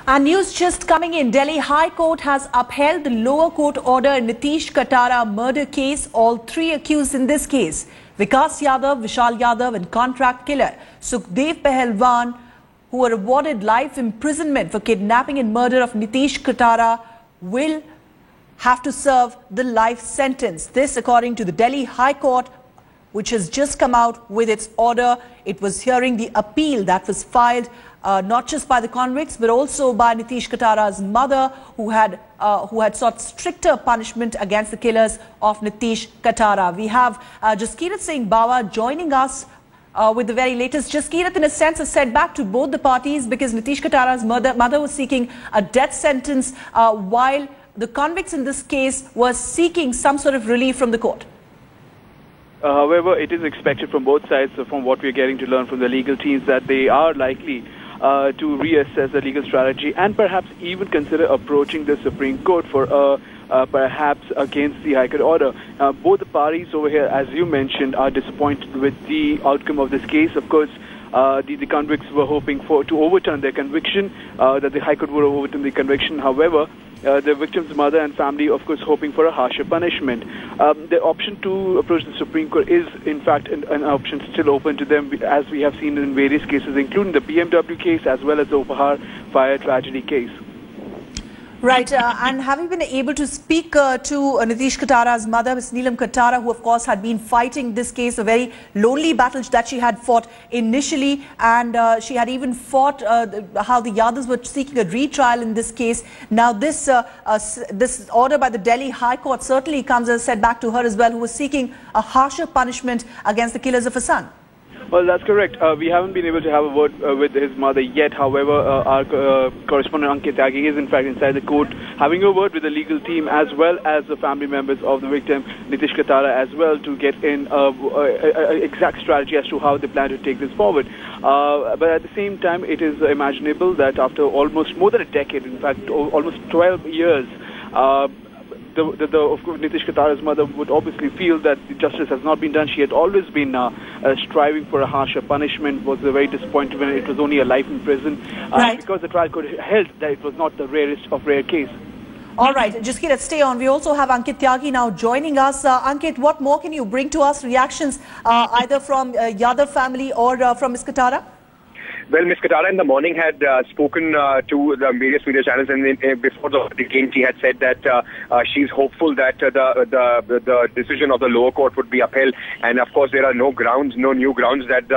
And news just coming in. Delhi High Court has upheld the lower court order in Nitish Katara murder case. All three accused in this case, Vikas Yadav, Vishal Yadav and contract killer Sukhdev Pahalwan, who were awarded life imprisonment for kidnapping and murder of Nitish Katara, will have to serve the life sentence. This according to the Delhi High Court, which has just come out with its order. It was hearing the appeal that was filed not just by the convicts but also by Nitish Katara's mother, who had sought stricter punishment against the killers of Nitish Katara. We have Jaskirat Singh Bawa joining us with the very latest. Jaskirat, in a sense, a setback to both the parties because Nitish Katara's mother was seeking a death sentence while the convicts in this case were seeking some sort of relief from the court. However, it is expected from both sides, from what we are getting to learn from the legal teams, that they are likely to reassess the legal strategy and perhaps even consider approaching the Supreme Court for perhaps against the High Court order. Both the parties over here, as you mentioned, are disappointed with the outcome of this case. Of course, the convicts were hoping to overturn their conviction, that the High Court would overturn the conviction. However, the victim's mother and family, of course, hoping for a harsher punishment. The option to approach the Supreme Court is, in fact, an option still open to them, as we have seen in various cases, including the BMW case as well as the Upahar fire tragedy case. Right, and have you been able to speak to Nitish Katara's mother, Ms. Neelam Katara, who of course had been fighting this case, a very lonely battle that she had fought initially, and she had even fought how the Yadavs were seeking a retrial in this case. Now this order by the Delhi High Court certainly comes as a setback to her as well, who was seeking a harsher punishment against the killers of her son. Well, that's correct. We haven't been able to have a word with his mother yet. However, our correspondent Ankit Tyagi is in fact inside the court having a word with the legal team as well as the family members of the victim, Nitish Katara, as well, to get in exact strategy as to how they plan to take this forward. But at the same time, it is imaginable that after almost more than a decade, in fact, almost 12 years, of course, Nitish Katara's mother would obviously feel that the justice has not been done. She had always been striving for a harsher punishment, was very disappointed when it was only a life in prison, right, because the trial court held that it was not the rarest of rare case. All right, Jaskirat, stay on. We also have Ankit Tyagi now joining us. Ankit, what more can you bring to us? Reactions either from Yadav family or from Ms. Katara? Well, Ms. Katara in the morning had spoken to the various media channels, and before the game, she had said that she's hopeful that the decision of the lower court would be upheld. And of course, there are no new grounds that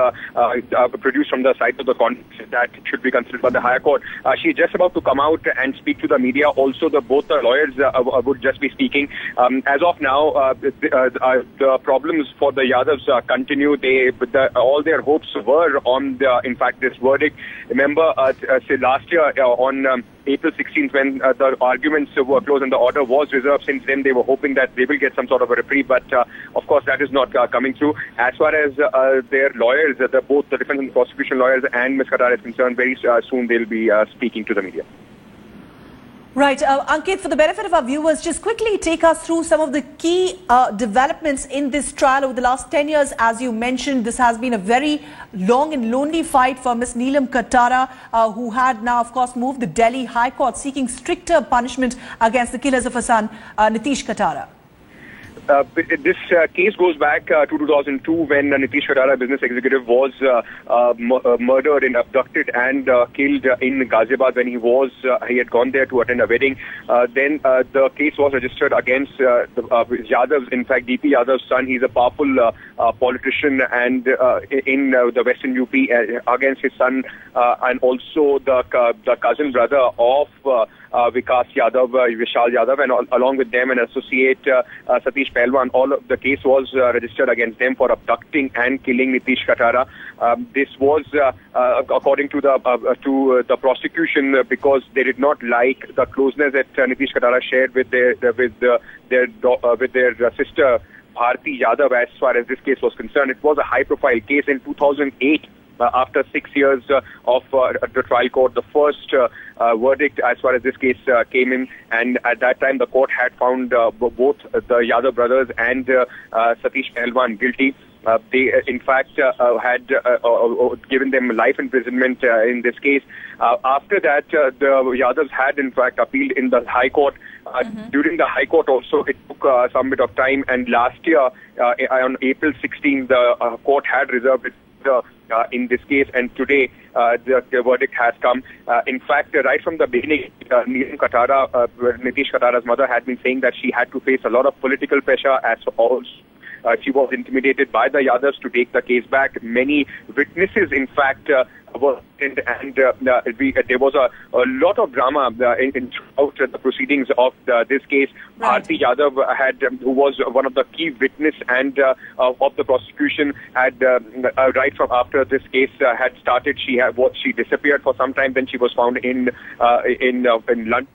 produced from the side of the convicts that should be considered by the higher court. She's just about to come out and speak to the media. Also, both the lawyers would just be speaking. As of now, the problems for the Yadavs continue. All their hopes were on, in fact, this verdict. Remember, last year on April 16th, when the arguments were closed and the order was reserved, since then they were hoping that they will get some sort of a reprieve, but of course that is not coming through. As far as their lawyers, both the defense and prosecution lawyers and Ms. Katara is concerned, very soon they'll be speaking to the media. Right. Ankit, for the benefit of our viewers, just quickly take us through some of the key developments in this trial over the last 10 years. As you mentioned, this has been a very long and lonely fight for Ms. Neelam Katara, who had now, of course, moved the Delhi High Court seeking stricter punishment against the killers of her son, Nitish Katara. This case goes back to 2002 when Nitish Katara, business executive, was murdered and abducted and killed in Ghaziabad when he had gone there to attend a wedding. Then the case was registered against the Yadavs. In fact, DP Yadav's son, he's a powerful politician and in the Western UP, against his son and also the cousin brother of Vikas Yadav, Vishal Yadav, and along with them an associate, Satish Pahalwan. All of the case was registered against them for abducting and killing Nitish Katara. This was, according to the prosecution, because they did not like the closeness that Nitish Katara shared with their sister Bharti Yadav. As far as this case was concerned, it was a high-profile case in 2008. After 6 years of the trial court, the first verdict as far as this case came in, and at that time the court had found both the Yadav brothers and Satish Pahalwan guilty. they in fact had given them life imprisonment in this case. After that, the Yadavs had in fact appealed in the High Court. During the High Court also, it took some bit of time, and last year on April 16, the court had reserved it in this case, and today the verdict has come. In fact, right from the beginning, Neelam Katara, Nitish Katara's mother, had been saying that she had to face a lot of political pressure as also. She was intimidated by the Yadavs to take the case back. Many witnesses, in fact, were and there was a lot of drama throughout the proceedings of this case. Right. Bharti Yadav who was one of the key witness and of the prosecution, had right from after this case had started, she disappeared for some time. Then she was found in London.